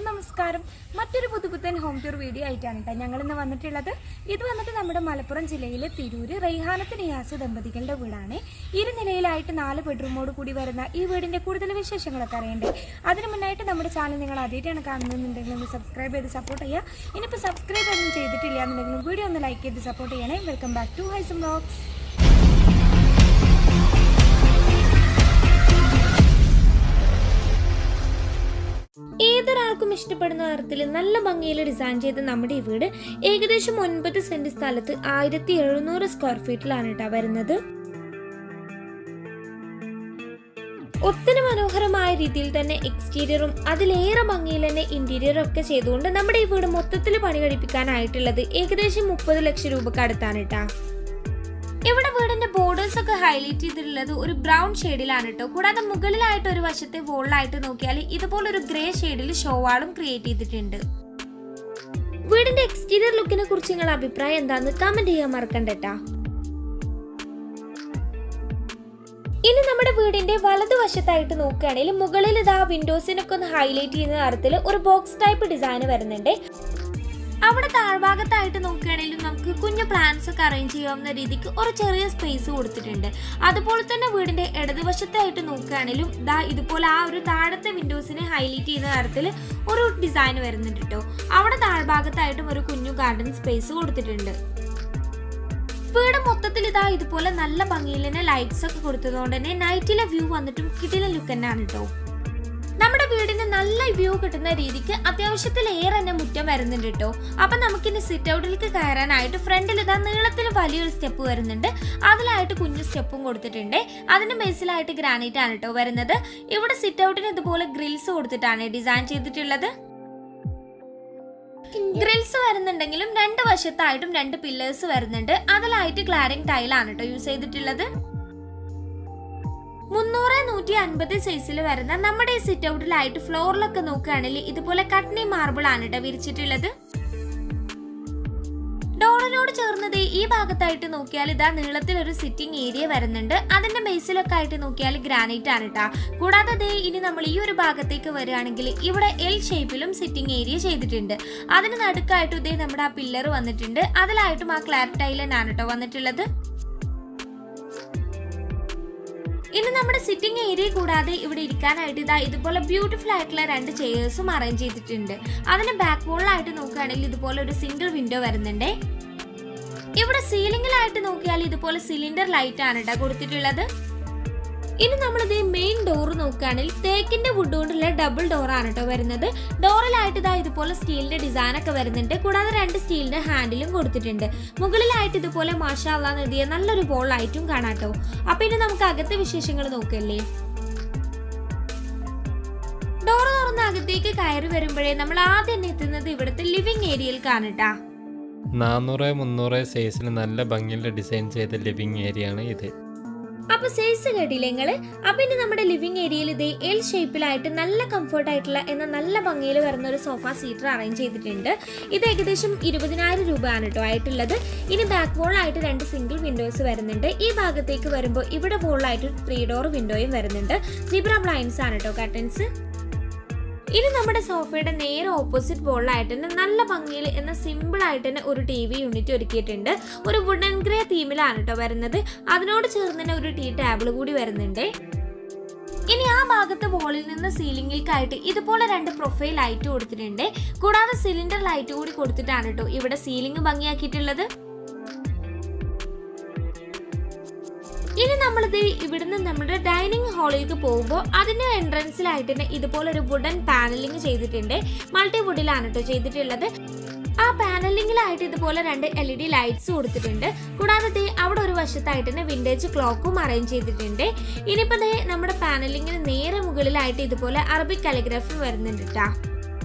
നമസ്കാരം. മറ്റൊരു പുതുപുത്തൻ ഹോം ടൂർ വീഡിയോ ആയിട്ടാണ് കേട്ടോ ഞങ്ങളിന്ന് വന്നിട്ടുള്ളത്. ഇത് വന്നിട്ട് നമ്മുടെ മലപ്പുറം ജില്ലയിലെ തിരൂര് റൈഹാനത്ത് നിയാസ് ദമ്പതികളുടെ വീടാണ്. ഇരുനിലയിലായിട്ട് 4 ബെഡ്റൂമോട് കൂടി വരുന്ന ഈ വീടിന്റെ കൂടുതൽ വിശേഷങ്ങളൊക്കെ അറിയണ്ടേ. അതിന് മുന്നായിട്ട് നമ്മുടെ ചാനൽ നിങ്ങൾ ആദ്യമായിട്ടാണ് കാണുന്നുണ്ടെങ്കിൽ ഒന്ന് സബ്സ്ക്രൈബ് ചെയ്ത് സപ്പോർട്ട് ചെയ്യുക. ഇനിയിപ്പോൾ സബ്സ്ക്രൈബ് ഒന്നും ചെയ്തിട്ടില്ല എന്നുണ്ടെങ്കിലും വീഡിയോ ഒന്ന് ലൈക്ക് ചെയ്ത് സപ്പോർട്ട് ചെയ്യണേ. Welcome back to Haisam vlogs. ഏതൊരാൾക്കും ഇഷ്ടപ്പെടുന്ന തരത്തിൽ നല്ല ഭംഗിയിൽ ഡിസൈൻ ചെയ്ത നമ്മുടെ ഈ വീട് ഏകദേശം 9 സെന്റ് സ്ഥലത്ത് 1700 സ്ക്വയർ ഫീറ്റിലാണ് കേട്ടോ വരുന്നത്. ഒത്തിരി മനോഹരമായ രീതിയിൽ തന്നെ എക്സ്റ്റീരിയറും അതിലേറെ ഭംഗിയിൽ തന്നെ ഇന്റീരിയറും ഒക്കെ ചെയ്തുകൊണ്ട് നമ്മുടെ ഈ വീട് മൊത്തത്തിൽ പണി കഴിപ്പിക്കാനായിട്ടുള്ളത് ഏകദേശം 30 ലക്ഷം രൂപക്ക് അടുത്താണ് കേട്ടോ. ഇവിടെ വീടിന്റെ ബോർഡേഴ്സ് ഒക്കെ ഹൈലൈറ്റ് ചെയ്തിട്ടുള്ളത് ഒരു ബ്രൗൺ ഷെയ്ഡിലാണ് കേട്ടോ. കൂടാതെ മുകളിലായിട്ട് ഒരു വശത്തെ വോളിലായിട്ട് നോക്കിയാൽ ഇതുപോലെ ഒരു ഗ്രേ ഷെയ്ഡിൽ ഷോവാളും ക്രിയേറ്റ് ചെയ്തിട്ടുണ്ട്. വീടിന്റെ എക്സ്റ്റീരിയർ ലുക്കിനെ കുറിച്ച് നിങ്ങളുടെ അഭിപ്രായം എന്താന്ന് കമന്റ് ചെയ്യാൻ മറക്കണ്ടട്ടാ. ഇനി നമ്മുടെ വീടിന്റെ വലതുവശത്തായിട്ട് നോക്കുകയാണെങ്കിൽ മുകളിൽ ഇതാ വിൻഡോസിനൊക്കെ ഒന്ന് ഹൈലൈറ്റ് ചെയ്യുന്ന തരത്തിൽ ഒരു ബോക്സ് ടൈപ്പ് ഡിസൈൻ വരുന്നുണ്ട്. അവിടെ താഴ്ഭാഗത്തായിട്ട് നോക്കുകയാണെങ്കിലും നമുക്ക് കുഞ്ഞു പ്ലാന്റ്സ് ഒക്കെ അറേഞ്ച് ചെയ്യാവുന്ന രീതിക്ക് ഒരു ചെറിയ സ്പേസ് കൊടുത്തിട്ടുണ്ട്. അതുപോലെ തന്നെ വീടിന്റെ ഇടതുവശത്തായിട്ട് നോക്കുകയാണെങ്കിലും ഇതുപോലെ ആ ഒരു താഴത്തെ വിൻഡോസിനെ ഹൈലൈറ്റ് ചെയ്യുന്ന തരത്തിൽ ഒരു ഡിസൈൻ വരുന്നുണ്ട് കേട്ടോ. അവിടെ താഴ്ഭാഗത്തായിട്ടും ഒരു കുഞ്ഞു ഗാർഡൻ സ്പേസ് കൊടുത്തിട്ടുണ്ട്. വീട് മൊത്തത്തിൽ ഇതുപോലെ നല്ല ഭംഗിയിൽ തന്നെ ലൈറ്റ്സ് ഒക്കെ കൊടുത്തതുകൊണ്ട് തന്നെ നൈറ്റിലെ വ്യൂ വന്നിട്ടും കിടിലൻ ലുക്ക് തന്നെയാണ് കേട്ടോ. നമ്മുടെ വീടിന് നല്ല വ്യൂ കിട്ടുന്ന രീതിക്ക് അത്യാവശ്യത്തിലേറെ തന്നെ മുറ്റം വരുന്നുണ്ട് കേട്ടോ. അപ്പൊ നമുക്കിനി സിറ്റ് ഔട്ടിലേക്ക് കയറാനായിട്ട് ഫ്രണ്ടിൽ നീളത്തിൽ വലിയൊരു സ്റ്റെപ്പ് വരുന്നുണ്ട്. അതിലായിട്ട് കുഞ്ഞു സ്റ്റെപ്പും കൊടുത്തിട്ടുണ്ട്. അതിന്റെ ബേസിലായിട്ട് ഗ്രാനൈറ്റ് ആണ് കേട്ടോ വരുന്നത്. ഇവിടെ സിറ്റ് ഔട്ടിന് ഇതുപോലെ ഗ്രിൽസ് കൊടുത്തിട്ടാണ് ഡിസൈൻ ചെയ്തിട്ടുള്ളത്. ഗ്രിൽസ് വരുന്നുണ്ടെങ്കിലും 2 വശത്തായിട്ടും 2 പില്ലേഴ്സ് വരുന്നുണ്ട്. അതിലായിട്ട് ക്ലാരിംഗ് ടൈലാണ് കേട്ടോ യൂസ് ചെയ്തിട്ടുള്ളത്. 300-150 സൈസിൽ വരുന്ന നമ്മുടെ ഈ സിറ്റ് ഔട്ടിലായിട്ട് ഫ്ലോറിലൊക്കെ നോക്കുകയാണെങ്കിൽ ഇതുപോലെ കട്നി മാർബിൾ ആണ് കേട്ടോ വിരിച്ചിട്ടുള്ളത്. ഡോറിനോട് ചേർന്നത് ഈ ഭാഗത്തായിട്ട് നോക്കിയാൽ നീളത്തിൽ ഒരു സിറ്റിംഗ് ഏരിയ വരുന്നുണ്ട്. അതിന്റെ ബേസിലൊക്കെ ആയിട്ട് നോക്കിയാൽ ഗ്രാനൈറ്റ് ആണ് കേട്ടോ. കൂടാതെ ഇനി നമ്മൾ ഈ ഒരു ഭാഗത്തേക്ക് വരികയാണെങ്കിൽ ഇവിടെ എൽ ഷേപ്പിലും സിറ്റിംഗ് ഏരിയ ചെയ്തിട്ടുണ്ട്. അതിന് നടുക്കായിട്ട് നമ്മുടെ ആ പില്ലർ വന്നിട്ടുണ്ട്. അതിലായിട്ടും ആ ക്ലാരിറ്റി ടൈൽ തന്നെയാണ് കേട്ടോ വന്നിട്ടുള്ളത്. ഇനി നമ്മുടെ സിറ്റിംഗ് ഏരിയ കൂടാതെ ഇവിടെ ഇരിക്കാനായിട്ട് ഇതുപോലെ ബ്യൂട്ടിഫുൾ ആയിട്ടുള്ള 2 ചെയേഴ്സും അറേഞ്ച് ചെയ്തിട്ടുണ്ട്. അതിന് ബാക്ക് വോളിലായിട്ട് നോക്കുകയാണെങ്കിൽ ഇതുപോലെ ഒരു സിംഗിൾ വിൻഡോ വരുന്നുണ്ട്. ഇവിടെ സീലിംഗിലായിട്ട് നോക്കിയാൽ ഇതുപോലെ സിലിണ്ടർ ലൈറ്റ് ആണ് കേട്ടോ കൊടുത്തിട്ടുള്ളത്. ഇനി നമ്മളിത് മെയിൻ ഡോർ നോക്കുകയാണെങ്കിൽ തേക്കിന്റെ വുഡ് കൊണ്ടുള്ള ഡബിൾ ഡോർ ആണ് കേട്ടോ വരുന്നത്. ഡോറിലായിട്ട് ഇതുപോലെ സ്റ്റീലിന്റെ ഡിസൈൻ ഒക്കെ വരുന്നുണ്ട്. കൂടാതെ 2 സ്റ്റീലിന്റെ ഹാൻഡിലും കൊടുത്തിട്ടുണ്ട്. മുകളിലായിട്ട് ഇതുപോലെ മാഷാ അല്ലാഹ് എഴുതിയ നല്ലൊരു ബോൾ ലൈറ്റും കാണാട്ടോ. അപ്പൊ ഇനി നമുക്ക് അകത്തെ വിശേഷങ്ങൾ നോക്കല്ലേ. ഡോർ തുറന്ന് അകത്തേക്ക് കയറി വരുമ്പോഴേ നമ്മൾ ആദ്യം എത്തുന്നത് ഇവിടുത്തെ ലിവിംഗ് ഏരിയയിലേക്കാണ് കേട്ടാ. 400-300 സൈസിൽ നല്ല ഭംഗിയുള്ള ഡിസൈൻ ചെയ്ത ലിവിംഗ് ഏരിയ ആണ് ഇത്. അപ്പൊ സൈസ് കേട്ടില്ലേ നിങ്ങള്. അപ്പൊ ഇനി നമ്മുടെ ലിവിംഗ് ഏരിയയിൽ എൽ ഷേപ്പിലായിട്ട് നല്ല കംഫർട്ട് ആയിട്ടുള്ള എന്നാൽ നല്ല ഭംഗിയിൽ വരുന്ന ഒരു സോഫ സീറ്റർ അറേഞ്ച് ചെയ്തിട്ടുണ്ട്. ഇത് ഏകദേശം 20,000 രൂപയാണ് കേട്ടോ ആയിട്ടുള്ളത്. ഇനി ബാക്ക് വോളായിട്ട് 2 സിംഗിൾ വിൻഡോസ് വരുന്നുണ്ട്. ഈ ഭാഗത്തേക്ക് വരുമ്പോൾ ഇവിടെ വോളായിട്ട് 3 ഡോർ വിൻഡോയും വരുന്നുണ്ട്. സിബ്ര ബ്ലൈൻഡ്സ് ആണ് കേട്ടോ കർട്ടൻസ്. ഇനി നമ്മുടെ സോഫയുടെ നേരെ ഓപ്പോസിറ്റ് വോളിലായിട്ട് തന്നെ നല്ല ഭംഗിയിൽ എന്ന സിമ്പിൾ ആയിട്ട് തന്നെ ഒരു TV യൂണിറ്റ് ഒരുക്കിയിട്ടുണ്ട്. ഒരു വുഡൻ ഗ്രേ തീമിലാണ് കേട്ടോ വരുന്നത്. അതിനോട് ചേർന്ന് തന്നെ ഒരു ടീ ടേബിൾ കൂടി വരുന്നുണ്ട്. ഇനി ആ ഭാഗത്ത് വോളിൽ നിന്ന് സീലിംഗിലേക്കായിട്ട് ഇതുപോലെ 2 പ്രൊഫൈൽ ലൈറ്റ് കൊടുത്തിട്ടുണ്ട്. കൂടാതെ സിലിണ്ടർ ലൈറ്റ് കൂടി കൊടുത്തിട്ടാണ് കേട്ടോ ഇവിടെ സീലിംഗ് ഭംഗിയാക്കിയിട്ടുള്ളത്. ഇനി നമ്മളിത് ഇവിടുന്ന് നമ്മുടെ ഡൈനിങ് ഹാളിലേക്ക് പോകുമ്പോൾ അതിന്റെ എൻട്രൻസിലായിട്ട് തന്നെ ഇതുപോലെ ഒരു വുഡൻ പാനലിംഗ് ചെയ്തിട്ടുണ്ട്. മൾട്ടി വുഡിലാണ് കേട്ടോ ചെയ്തിട്ടുള്ളത്. ആ പാനലിംഗിലായിട്ട് ഇതുപോലെ 2 LED ലൈറ്റ്സ് കൊടുത്തിട്ടുണ്ട്. കൂടാതെ അവിടെ ഒരു വശത്തായിട്ട് തന്നെ വിന്റേജ് ക്ലോക്കും അറേഞ്ച് ചെയ്തിട്ടുണ്ട്. ഇനിയിപ്പോ നമ്മുടെ പാനലിംഗിന് നേരെ മുകളിലായിട്ട് ഇതുപോലെ അറബിക് കാലിഗ്രാഫി വരുന്നുണ്ട് ട്ടാ.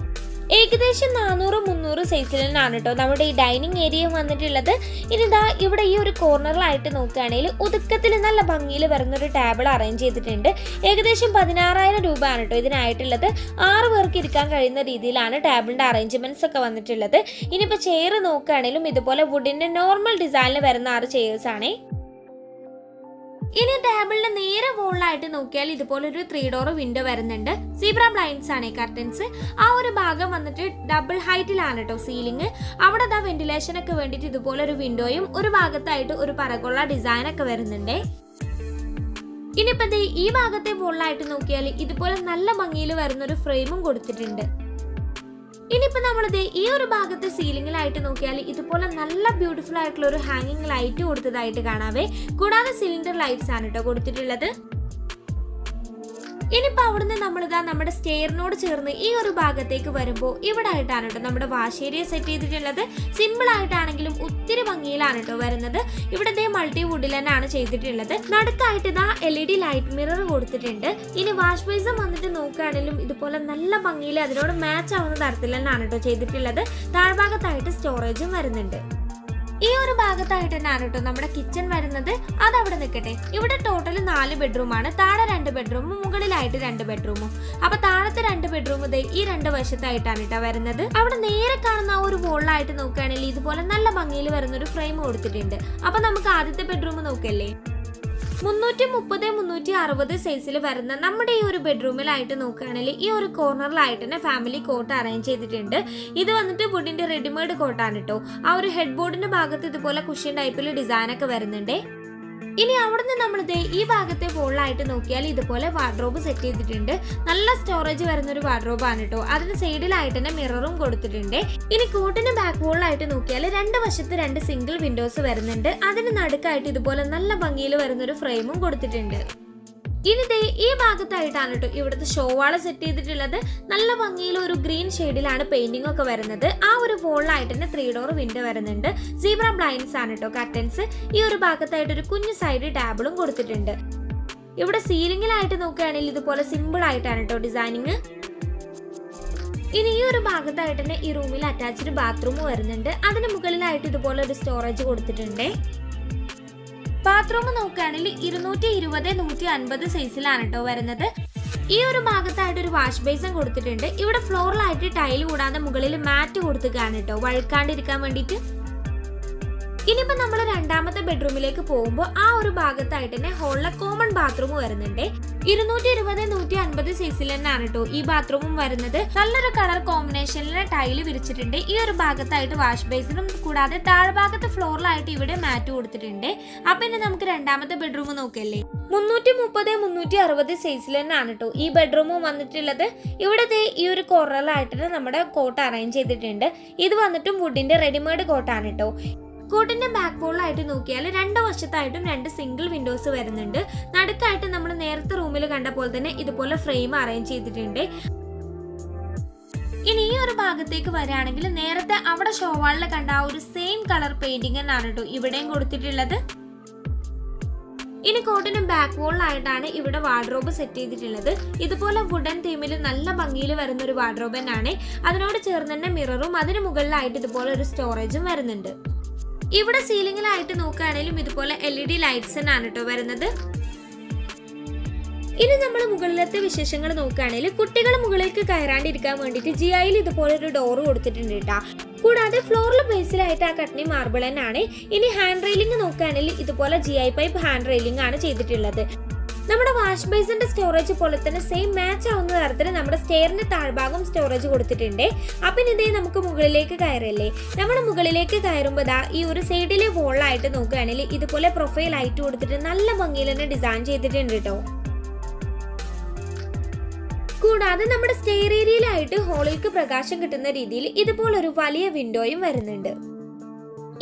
ഏകദേശം 400-300 സൈസിൽ തന്നെയാണ് കേട്ടോ നമ്മുടെ ഈ ഡൈനിങ് ഏരിയ വന്നിട്ടുള്ളത്. ഇനി ഇവിടെ ഈ ഒരു കോർണറിലായിട്ട് നോക്കുകയാണെങ്കിൽ ഒതുക്കത്തിൽ നല്ല ഭംഗിയിൽ വരുന്നൊരു ടേബിൾ അറേഞ്ച് ചെയ്തിട്ടുണ്ട്. ഏകദേശം 16,000 രൂപയാണ് കേട്ടോ ഇതിനായിട്ടുള്ളത്. 6 പേർക്ക് ഇരിക്കാൻ കഴിയുന്ന രീതിയിലാണ് ടേബിളിന്റെ അറേഞ്ച്മെന്റ്സ് ഒക്കെ വന്നിട്ടുള്ളത്. ഇനിയിപ്പോൾ ചെയർ നോക്കുകയാണെങ്കിലും ഇതുപോലെ വുഡിന്റെ നോർമൽ ഡിസൈനിൽ വരുന്ന 6 ചെയേഴ്സ് ആണ്. ഇനി ടേബിളിന്റെ നേരെ വോളിലായിട്ട് നോക്കിയാൽ ഇതുപോലെ ഒരു 3 ഡോർ വിൻഡോ വരുന്നുണ്ട്. സീബ്ര ബ്ലൈൻഡ്സ് ആണ് കർട്ടൻസ്. ആ ഒരു ഭാഗം വന്നിട്ട് ഡബിൾ ഹൈറ്റിലാണ് കേട്ടോ സീലിംഗ്. അവിടെ വെന്റിലേഷൻ ഒക്കെ വേണ്ടിയിട്ട് ഇതുപോലെ ഒരു വിൻഡോയും ഒരു ഭാഗത്തായിട്ട് ഒരു പരകൊള്ള ഡിസൈൻ ഒക്കെ വരുന്നുണ്ട്. ഇനിയിപ്പോ ഈ ഭാഗത്തെ വോളിലായിട്ട് നോക്കിയാൽ ഇതുപോലെ നല്ല ഭംഗിയിൽ വരുന്ന ഒരു ഫ്രെയിമും കൊടുത്തിട്ടുണ്ട്. ഇനിയിപ്പോ നമ്മളിത് ഈ ഒരു ഭാഗത്തെ സീലിംഗിലായിട്ട് നോക്കിയാൽ ഇതുപോലെ നല്ല ബ്യൂട്ടിഫുൾ ആയിട്ടുള്ള ഒരു ഹാങ്ങിങ് ലൈറ്റ് കൊടുത്തതായിട്ട് കാണാവേ. കൂടാതെ സിലിണ്ടർ ലൈറ്റ്സ് ആണ് കേട്ടോ കൊടുത്തിട്ടുള്ളത്. ഇനിയിപ്പോ അവിടുന്ന് നമ്മുടെ സ്റ്റെയറിനോട് ചേർന്ന് ഈ ഒരു ഭാഗത്തേക്ക് വരുമ്പോൾ ഇവിടെ ആയിട്ടാണ് കേട്ടോ നമ്മുടെ വാഷ് ഏരിയ സെറ്റ് ചെയ്തിട്ടുള്ളത്. സിമ്പിൾ ആയിട്ടാണെങ്കിലും ഒത്തിരി ഭംഗിയിലാണ് കേട്ടോ വരുന്നത്. ഇവിടെ മൾട്ടി വുഡിൽ തന്നെയാണ് ചെയ്തിട്ടുള്ളത്. നടുക്കായിട്ട് LED ലൈറ്റ് മിറർ കൊടുത്തിട്ടുണ്ട്. ഇനി വാഷ് ബേസും വന്നിട്ട് നോക്കുകയാണെങ്കിലും ഇതുപോലെ നല്ല ഭംഗിയിൽ അതിനോട് മാച്ച് ആവുന്ന തരത്തിൽ തന്നെയാണ് കേട്ടോ ചെയ്തിട്ടുള്ളത്. താഴ്ഭാഗത്തായിട്ട് സ്റ്റോറേജും വരുന്നുണ്ട്. ഈ ഒരു ഭാഗത്തായിട്ട് തന്നെയാണ് കേട്ടോ നമ്മുടെ കിച്ചൺ വരുന്നത്. അതവിടെ നിൽക്കട്ടെ. ഇവിടെ ടോട്ടൽ 4 ബെഡ്റൂമാണ്. താഴെ 2 ബെഡ്റൂമും മുകളിലായിട്ട് 2 ബെഡ്റൂമും. അപ്പൊ താഴത്തെ 2 ബെഡ്റൂം ഈ 2 വശത്തായിട്ടാണ് കേട്ടോ വരുന്നത്. അവിടെ നേരെ കാണുന്ന ആ ഒരു വോളിലായിട്ട് നോക്കുകയാണെങ്കിൽ ഇതുപോലെ നല്ല ഭംഗിയിൽ വരുന്ന ഒരു ഫ്രെയിം കൊടുത്തിട്ടുണ്ട്. അപ്പൊ നമുക്ക് ആദ്യത്തെ ബെഡ്റൂം നോക്കല്ലേ. 330-360 സൈസിൽ വരുന്ന നമ്മുടെ ഈ ഒരു ബെഡ്റൂമിലായിട്ട് നോക്കുകയാണെങ്കിൽ ഈ ഒരു കോർണറിലായിട്ട് തന്നെ ഫാമിലി കോട്ട് അറേഞ്ച് ചെയ്തിട്ടുണ്ട്. ഇത് വന്നിട്ട് വുഡിന്റെ റെഡിമെയ്ഡ് കോട്ടാണ് കേട്ടോ. ആ ഒരു ഹെഡ് ബോർഡിന്റെ ഭാഗത്ത് ഇതുപോലെ കുഷ്യൻ ടൈപ്പിൽ ഡിസൈൻ ഒക്കെ വരുന്നുണ്ട്. ഇനി അവിടുന്ന് നമ്മളിത് ഈ ഭാഗത്തെ വോളിലായിട്ട് നോക്കിയാൽ ഇതുപോലെ വാർഡ്രോബ് സെറ്റ് ചെയ്തിട്ടുണ്ട്. നല്ല സ്റ്റോറേജ് വരുന്ന ഒരു വാർഡ്രോബാണ് കേട്ടോ. അതിന് സൈഡിലായിട്ട് തന്നെ മിററും കൊടുത്തിട്ടുണ്ട്. ഇനി കോട്ടിന് ബാക്ക് വോളിലായിട്ട് നോക്കിയാൽ 2 വശത്ത് 2 സിംഗിൾ വിൻഡോസ് വരുന്നുണ്ട്. അതിന് നടുക്കായിട്ട് ഇതുപോലെ നല്ല ഭംഗിയിൽ വരുന്ന ഒരു ഫ്രെയിമും കൊടുത്തിട്ടുണ്ട്. ഇനി ഈ ഭാഗത്തായിട്ടാണ് കേട്ടോ ഇവിടുത്തെ ഷോവാള് സെറ്റ് ചെയ്തിട്ടുള്ളത്. നല്ല ഭംഗിയിൽ ഒരു ഗ്രീൻ ഷെയ്ഡിലാണ് പെയിന്റിംഗ് ഒക്കെ വരുന്നത്. ആ ഒരു വോളിലായിട്ട് തന്നെ 3 ഡോർ വിൻഡോ വരുന്നുണ്ട്. സീബ്ര ബ്ലൈൻഡ്സ് ആണ് കേട്ടോ കർട്ടൻസ്. ഈ ഒരു ഭാഗത്തായിട്ട് ഒരു കുഞ്ഞു സൈഡ് ടേബിളും കൊടുത്തിട്ടുണ്ട്. ഇവിടെ സീലിംഗിലായിട്ട് നോക്കുകയാണെങ്കിൽ ഇതുപോലെ സിമ്പിൾ ആയിട്ടാണ് കേട്ടോ ഡിസൈനിങ്. ഇനി ഈ ഒരു ഭാഗത്തായിട്ട് തന്നെ ഈ റൂമിൽ അറ്റാച്ച്ഡ് ബാത്റൂം വരുന്നുണ്ട്. അതിന് മുകളിലായിട്ട് ഇതുപോലെ ഒരു സ്റ്റോറേജ് കൊടുത്തിട്ടുണ്ട്. ബാത്റൂം നോക്കുകയാണെങ്കിൽ 220-150 സൈസിലാണ് കേട്ടോ വരുന്നത്. ഈ ഒരു ഭാഗത്തായിട്ട് ഒരു വാഷ് ബേസിൻ കൊടുത്തിട്ടുണ്ട്. ഇവിടെ ഫ്ലോറിലായിട്ട് ടൈൽ കൂടാതെ മുകളിൽ മാറ്റ് കൊടുത്തിട്ടാണ് കേട്ടോ വഴുക്കാണ്ടിരിക്കാൻ വേണ്ടിയിട്ട്. ഇനിയിപ്പോ നമ്മൾ രണ്ടാമത്തെ ബെഡ്റൂമിലേക്ക് പോകുമ്പോൾ ആ ഒരു ഭാഗത്തായിട്ട് തന്നെ ഹോളിലെ കോമൺ ബാത്റൂം വരുന്നുണ്ട്. 220-150 സൈസിൽ തന്നെയാണ് കേട്ടോ ഈ ബാത്റൂമും വരുന്നത്. നല്ലൊരു കളർ കോമ്പിനേഷനിലെ ടൈല് വിരിച്ചിട്ടുണ്ട്. ഈ ഒരു ഭാഗത്തായിട്ട് വാഷ് ബേസിനും കൂടാതെ താഴ്ഭാഗത്ത് ഫ്ലോറിലായിട്ട് ഇവിടെ മാറ്റ് കൊടുത്തിട്ടുണ്ട്. അപ്പൊ ഇനി നമുക്ക് രണ്ടാമത്തെ ബെഡ്റൂം നോക്കല്ലേ. 330-360 സൈസിൽ തന്നെയാണ് കേട്ടോ ഈ ബെഡ്റൂമും വന്നിട്ടുള്ളത്. ഇവിടത്തെ ഈ ഒരു കോർണറിലായിട്ട് നമ്മുടെ കോട്ട് അറേഞ്ച് ചെയ്തിട്ടുണ്ട്. ഇത് വന്നിട്ടും വുഡിന്റെ റെഡിമെയ്ഡ് കോട്ടാണ് കേട്ടോ. കോട്ടിന്റെ ബാക്ക് വോളിലായിട്ട് നോക്കിയാൽ 2 വശത്തായിട്ടും 2 സിംഗിൾ വിൻഡോസ് വരുന്നുണ്ട്. നടുക്കായിട്ട് നമ്മൾ നേരത്തെ റൂമിൽ കണ്ട പോലെ തന്നെ ഇതുപോലെ ഫ്രെയിം അറേഞ്ച് ചെയ്തിട്ടുണ്ട്. ഇനി ഈ ഒരു ഭാഗത്തേക്ക് വരികയാണെങ്കിൽ നേരത്തെ അവിടെ ഷോവാളിൽ കണ്ട ആ ഒരു സെയിം കളർ പെയിന്റിംഗ് തന്നെയാണ് കേട്ടോ ഇവിടെയും കൊടുത്തിട്ടുള്ളത്. ഇനി കോട്ടിന് ബാക്ക് വോളിലായിട്ടാണ് ഇവിടെ വാർഡ്രോബ് സെറ്റ് ചെയ്തിട്ടുള്ളത്. ഇതുപോലെ വുഡൻ തീമിൽ നല്ല ഭംഗിയിൽ വരുന്ന ഒരു വാർഡ്രോബ് തന്നെയാണ്. അതിനോട് ചേർന്ന് തന്നെ മിററും അതിന് മുകളിലായിട്ട് ഇതുപോലെ ഒരു സ്റ്റോറേജും വരുന്നുണ്ട്. ഇവിടെ സീലിംഗിലായിട്ട് നോക്കുകയാണെങ്കിലും ഇതുപോലെ LED ലൈറ്റ്സ് തന്നെയാണ് കേട്ടോ വരുന്നത്. ഇനി നമ്മൾ മുകളിലത്തെ വിശേഷങ്ങൾ നോക്കുകയാണെങ്കിൽ കുട്ടികൾ മുകളിലേക്ക് കയറാണ്ടിരിക്കാൻ വേണ്ടിയിട്ട് GIയിൽ ഇതുപോലെ ഒരു ഡോറ് കൊടുത്തിട്ടുണ്ട് കേട്ടോ. കൂടാതെ ഫ്ലോറിൽ ബേസിലായിട്ട് ആ കട്ടനി മാർബിൾ തന്നെയാണ്. ഇനി ഹാൻഡ് റെയിലിംഗ് നോക്കുകയാണെങ്കിൽ ഇതുപോലെ GI പൈപ്പ് ഹാൻഡ് റെയിലിംഗ് ആണ് ചെയ്തിട്ടുള്ളത്. നമ്മുടെ വാഷ് ബേസിന്റെ സ്റ്റോറേജ് പോലെ തന്നെ സെയിം മാച്ച് ആവുന്ന തരത്തിൽ നമ്മുടെ സ്റ്റെയറിന്റെ താഴ്ഭാഗം സ്റ്റോറേജ് കൊടുത്തിട്ടുണ്ട്. അപ്പം ഇതേ നമുക്ക് മുകളിലേക്ക് കയറല്ലേ. നമ്മൾ മുകളിലേക്ക് കയറുമ്പോൾ ഈ ഒരു സൈഡിലെ വോളായിട്ട് നോക്കുകയാണെങ്കിൽ ഇതുപോലെ പ്രൊഫൈൽ ആയിട്ട് കൊടുത്തിട്ട് നല്ല ഭംഗിയിൽ തന്നെ ഡിസൈൻ ചെയ്തിട്ടുണ്ട് കേട്ടോ. കൂടാതെ നമ്മുടെ സ്റ്റെയർ ഏരിയയിലായിട്ട് ഹോളിലേക്ക് പ്രകാശം കിട്ടുന്ന രീതിയിൽ ഇതുപോലൊരു വലിയ വിൻഡോയും വരുന്നുണ്ട്.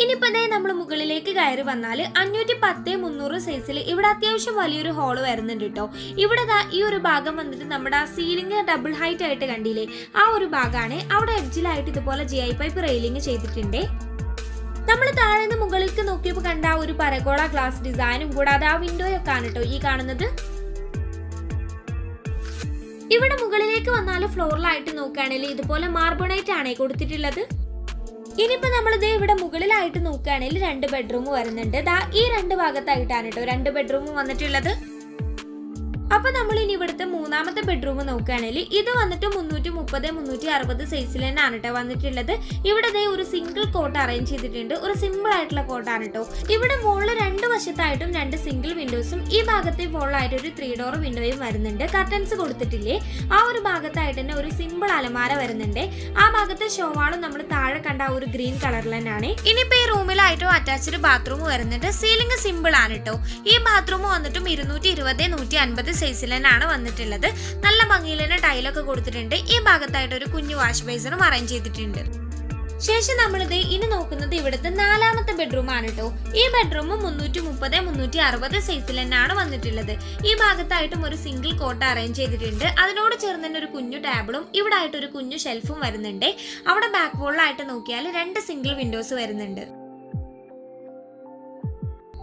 ഇനിയിപ്പോ നമ്മൾ മുകളിലേക്ക് കയറി വന്നാൽ 510-300 സൈസിൽ ഇവിടെ അത്യാവശ്യം വലിയൊരു ഹോള് വരുന്നുണ്ട് കേട്ടോ. ഇവിടെ ഈ ഒരു ഭാഗം വന്നിട്ട് നമ്മുടെ സീലിംഗ് ഡബിൾ ഹൈറ്റ് ആയിട്ട് കണ്ടില്ലേ, ആ ഒരു ഭാഗമാണ്. അവിടെ എഡ്ജിലായിട്ട് ഇതുപോലെ GI പൈപ്പ് റെയിലിംഗ് ചെയ്തിട്ടുണ്ട്. നമ്മൾ താഴെ നിന്ന് മുകളിലേക്ക് നോക്കിയപ്പോൾ കണ്ട ഒരു പരകോള ഗ്ലാസ് ഡിസൈനും കൂടാതെ ആ വിൻഡോയൊക്കെ ആണ് കേട്ടോ ഈ കാണുന്നത്. ഇവിടെ മുകളിലേക്ക് വന്നാൽ ഫ്ലോറിലായിട്ട് നോക്കുകയാണെങ്കിൽ ഇതുപോലെ മാർബോണൈറ്റ് ആണ് കൊടുത്തിട്ടുള്ളത്. ഇനിയിപ്പോ നമ്മളിത് ഇവിടെ മുകളിലായിട്ട് നോക്കുകയാണെങ്കിൽ 2 ബെഡ്റൂം വരുന്നുണ്ട്. ഈ 2 ഭാഗത്തായിട്ടാണ് കേട്ടോ 2 ബെഡ്റൂം വന്നിട്ടുള്ളത്. അപ്പൊ നമ്മൾ ഇനി ഇവിടുത്തെ മൂന്നാമത്തെ ബെഡ്റൂം നോക്കുകയാണെങ്കിൽ ഇത് വന്നിട്ട് 330-360 സൈസിൽ തന്നെയാണ് കേട്ടോ വന്നിട്ടുള്ളത്. ഇവിടെ ഒരു സിംഗിൾ കോട്ട് അറേഞ്ച് ചെയ്തിട്ടുണ്ട്. ഒരു സിമ്പിൾ ആയിട്ടുള്ള കോട്ടാണ് കേട്ടോ. ഇവിടെ വോളിൽ 2 വശത്തായിട്ടും 2 സിംഗിൾ വിൻഡോസും ഈ ഭാഗത്തെ വോളായിട്ട് ഒരു 3 ഡോർ വിൻഡോയും വരുന്നുണ്ട്. കർട്ടൻസ് കൊടുത്തിട്ടില്ലേ, ആ ഒരു ഭാഗത്തായിട്ട് തന്നെ ഒരു സിമ്പിൾ അലമാര വരുന്നുണ്ട്. ആ ഭാഗത്തെ ഷോവാളും നമ്മൾ താഴെ കണ്ട ഒരു ഗ്രീൻ കളറിൽ തന്നെയാണ്. ഇനിയിപ്പോ ഈ റൂമിലായിട്ടും അറ്റാച്ച്ഡ് ബാത്റൂം വരുന്നുണ്ട്. സീലിംഗ് സിമ്പിൾ ആണ് കേട്ടോ. ഈ ബാത്റൂം വന്നിട്ടും 220-150 സൈസിൽ തന്നെയാണ് വന്നിട്ടുള്ളത്. നല്ല ഭംഗിയിൽ തന്നെ ടൈലൊക്കെ കൊടുത്തിട്ടുണ്ട്. ഈ ഭാഗത്തായിട്ട് ഒരു കുഞ്ഞു വാഷ് ബേസിനും അറേഞ്ച് ചെയ്തിട്ടുണ്ട്. ശേഷം നമ്മളിത് ഇനി നോക്കുന്നത് ഇവിടുത്തെ 4ാമത്തെ ബെഡ്റൂം ആണ് കേട്ടോ. ഈ ബെഡ്റൂം 330-360 സൈസിൽ തന്നെയാണ് വന്നിട്ടുള്ളത്. ഈ ഭാഗത്തായിട്ടും ഒരു സിംഗിൾ കോട്ട് അറേഞ്ച് ചെയ്തിട്ടുണ്ട്. അതിനോട് ചേർന്ന് തന്നെ ഒരു കുഞ്ഞു ടേബിളും ഇവിടെ ആയിട്ട് ഒരു കുഞ്ഞു ഷെൽഫും വരുന്നുണ്ട്. അവിടെ ബാക്ക് വോളിലായിട്ട് നോക്കിയാൽ 2 സിംഗിൾ വിൻഡോസ് വരുന്നുണ്ട്.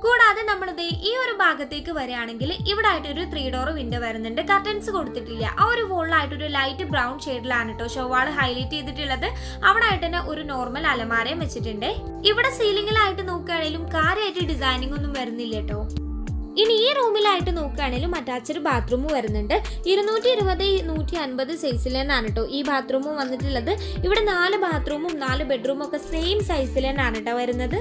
കൂടാതെ നമ്മളിത് ഈ ഒരു ഭാഗത്തേക്ക് വരികയാണെങ്കിൽ ഇവിടെ ആയിട്ട് ഒരു 3 ഡോർ വിൻഡോ വരുന്നുണ്ട്. കർട്ടൻസ് കൊടുത്തിട്ടില്ല. ആ ഒരു വോളിലായിട്ട് ഒരു ലൈറ്റ് ബ്രൗൺ ഷെയ്ഡിലാണ് കേട്ടോ ഷോവാൾ ഹൈലൈറ്റ് ചെയ്തിട്ടുള്ളത്. അവിടെ ആയിട്ട് തന്നെ ഒരു നോർമൽ അലമാരയും വെച്ചിട്ടുണ്ട്. ഇവിടെ സീലിംഗിലായിട്ട് നോക്കുകയാണെങ്കിലും കാര്യമായിട്ട് ഡിസൈനിങ് ഒന്നും വരുന്നില്ല കേട്ടോ. ഇനി ഈ റൂമിലായിട്ട് നോക്കുകയാണെങ്കിലും അറ്റാച്ച്ഡ് ബാത്റൂം വരുന്നുണ്ട്. 220-150 സൈസിൽ തന്നെയാണ് കേട്ടോ ഈ ബാത്റൂമും വന്നിട്ടുള്ളത്. ഇവിടെ 4 ബാത്റൂമും 4 ബെഡ്റൂമും ഒക്കെ സെയിം സൈസിൽ തന്നെയാണ് കേട്ടോ വരുന്നത്.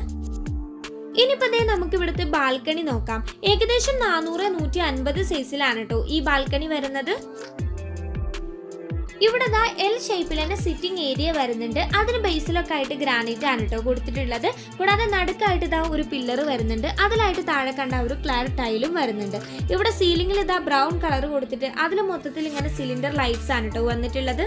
ഇനിയിപ്പോ നമുക്ക് ഇവിടുത്തെ ബാൽക്കണി നോക്കാം. ഏകദേശം 400-150 സൈസിലാണ് കേട്ടോ ഈ ബാൽക്കണി വരുന്നത്. ഇവിടെ എൽ ഷേപ്പിൽ തന്നെ സിറ്റിംഗ് ഏരിയ വരുന്നുണ്ട്. അതിന് ബേസിലൊക്കെ ആയിട്ട് ഗ്രാനൈറ്റ് ആണ് കേട്ടോ കൊടുത്തിട്ടുള്ളത്. കൂടാതെ നടുക്കായിട്ട് ഒരു പില്ലർ വരുന്നുണ്ട്. അതിലായിട്ട് താഴെ കണ്ട ഒരു ക്ലാർ ടൈലും വരുന്നുണ്ട്. ഇവിടെ സീലിംഗിൽ ബ്രൗൺ കളർ കൊടുത്തിട്ട് അതിൽ മൊത്തത്തിൽ ഇങ്ങനെ സിലിണ്ടർ ലൈറ്റ്സ് ആണ് കേട്ടോ വന്നിട്ടുള്ളത്.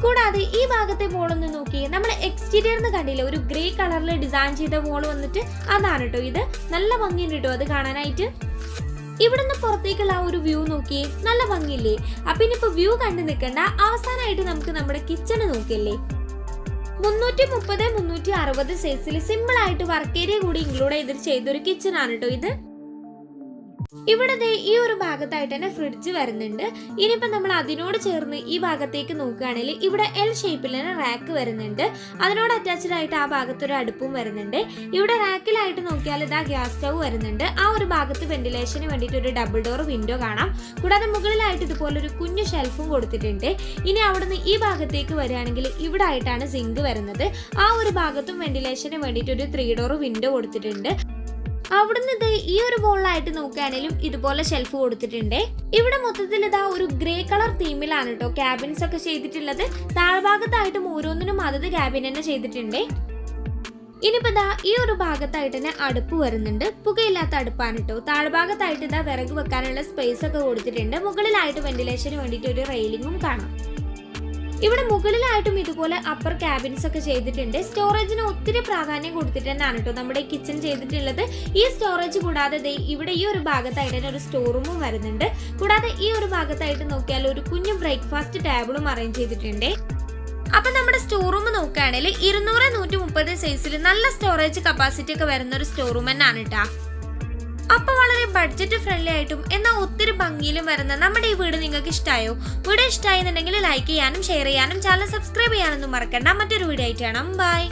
കൂടാതെ ഈ ഭാഗത്തെ വോൾ ഒന്ന് നോക്കിയേ, നമ്മുടെ എക്സ്റ്റീരിയർന്ന് കണ്ടില്ലേ ഒരു ഗ്രേ കളറിൽ ഡിസൈൻ ചെയ്ത വോൾ വന്നിട്ട് അതാണ് കേട്ടോ ഇത്. നല്ല ഭംഗിയുണ്ട് കേട്ടോ അത് കാണാനായിട്ട്. ഇവിടുന്ന് പുറത്തേക്കുള്ള ആ ഒരു വ്യൂ നോക്കിയേ, നല്ല ഭംഗിയില്ലേ. അപ്പൊ ഇനിയിപ്പോ വ്യൂ കണ്ടു നിൽക്കണ്ട, അവസാനമായിട്ട് നമുക്ക് നമ്മുടെ കിച്ചണ് നോക്കിയല്ലേ. 330-360 സൈസിൽ സിമ്പിൾ ആയിട്ട് വർക്ക് ഏരിയ കൂടി ഇൻക്ലൂഡ് ചെയ്തൊരു കിച്ചൺ ആണ് കേട്ടോ ഇത്. ഇവിടെ ഈ ഒരു ഭാഗത്തായിട്ട് തന്നെ ഫ്രിഡ്ജ് വരുന്നുണ്ട്. ഇനിയിപ്പോ നമ്മൾ അതിനോട് ചേർന്ന് ഈ ഭാഗത്തേക്ക് നോക്കുകയാണെങ്കിൽ ഇവിടെ എൽ ഷേപ്പിൽ തന്നെ റാക്ക് വരുന്നുണ്ട്. അതിനോട് അറ്റാച്ച്ഡ് ആയിട്ട് ആ ഭാഗത്ത് ഒരു അടുപ്പും വരുന്നുണ്ട്. ഇവിടെ റാക്കിലായിട്ട് നോക്കിയാൽ ഗ്യാസ് സ്റ്റൗ വരുന്നുണ്ട്. ആ ഒരു ഭാഗത്ത് വെന്റിലേഷന് വേണ്ടിയിട്ട് ഒരു ഡബിൾ ഡോർ വിൻഡോ കാണാം. കൂടാതെ മുകളിലായിട്ട് ഇതുപോലെ ഒരു കുഞ്ഞു ഷെൽഫും കൊടുത്തിട്ടുണ്ട്. ഇനി അവിടുന്ന് ഈ ഭാഗത്തേക്ക് വരികയാണെങ്കിൽ ഇവിടെ ആയിട്ടാണ് സിങ്ക് വരുന്നത്. ആ ഒരു ഭാഗത്തും വെന്റിലേഷന് വേണ്ടിയിട്ട് ഒരു 3 ഡോർ വിൻഡോ കൊടുത്തിട്ടുണ്ട്. അവിടുന്ന് ഈ ഒരു വോളിലായിട്ട് നോക്കുകയാണെങ്കിലും ഇതുപോലെ ഷെൽഫ് കൊടുത്തിട്ടുണ്ട്. ഇവിടെ മൊത്തത്തിൽ ഒരു ഗ്രേ കളർ തീമിലാണ് കേട്ടോ ക്യാബിൻസ് ഒക്കെ ചെയ്തിട്ടുള്ളത്. താഴ്ഭാഗത്തായിട്ടും ഓരോന്നിനും അതത് ക്യാബിൻ തന്നെ ചെയ്തിട്ടുണ്ട്. ഇനിയിപ്പോ ഈ ഒരു ഭാഗത്തായിട്ട് തന്നെ അടുപ്പ് വരുന്നുണ്ട്. പുകയില്ലാത്ത അടുപ്പാണ് കേട്ടോ. താഴ്ഭാഗത്തായിട്ട് വിറക് വെക്കാനുള്ള സ്പേസ് ഒക്കെ കൊടുത്തിട്ടുണ്ട്. മുകളിലായിട്ട് വെന്റിലേഷന് വേണ്ടിയിട്ട് ഒരു റെയിലിംഗും കാണാം. ഇവിടെ മുകളിലായിട്ടും ഇതുപോലെ അപ്പർ ക്യാബിൻസ് ഒക്കെ ചെയ്തിട്ടുണ്ട്. സ്റ്റോറേജിന് ഒത്തിരി പ്രാധാന്യം കൊടുത്തിട്ട് തന്നെയാണ് കേട്ടോ നമ്മുടെ കിച്ചൺ ചെയ്തിട്ടുള്ളത്. ഈ സ്റ്റോറേജ് കൂടാതെ ഇവിടെ ഈ ഒരു ഭാഗത്തായിട്ട് തന്നെ ഒരു സ്റ്റോർ റൂമും വരുന്നുണ്ട്. കൂടാതെ ഈ ഒരു ഭാഗത്തായിട്ട് നോക്കിയാൽ ഒരു കുഞ്ഞു ബ്രേക്ക്ഫാസ്റ്റ് ടേബിളും അറേഞ്ച് ചെയ്തിട്ടുണ്ട്. അപ്പൊ നമ്മുടെ സ്റ്റോർ റൂം നോക്കുകയാണെങ്കിൽ 200-130 സൈസിൽ നല്ല സ്റ്റോറേജ് കപ്പാസിറ്റി ഒക്കെ വരുന്ന ഒരു സ്റ്റോർ റൂം തന്നെയാണ് കേട്ടോ. അപ്പൊ വളരെ ബഡ്ജറ്റ് ഫ്രണ്ട്ലി ആയിട്ടും എന്നാൽ ഒത്തിരി ഭംഗിയിലും വരുന്ന നമ്മുടെ ഈ വീട് നിങ്ങൾക്ക് ഇഷ്ടമായോ? വീഡിയോ ഇഷ്ടമായെന്നുണ്ടെങ്കിൽ ലൈക്ക് ചെയ്യാനും ഷെയർ ചെയ്യാനും ചാനൽ സബ്സ്ക്രൈബ് ചെയ്യാനൊന്നും മറക്കണ്ട. മറ്റൊരു വീഡിയോ ആയിട്ട് കാണാം. ബൈ.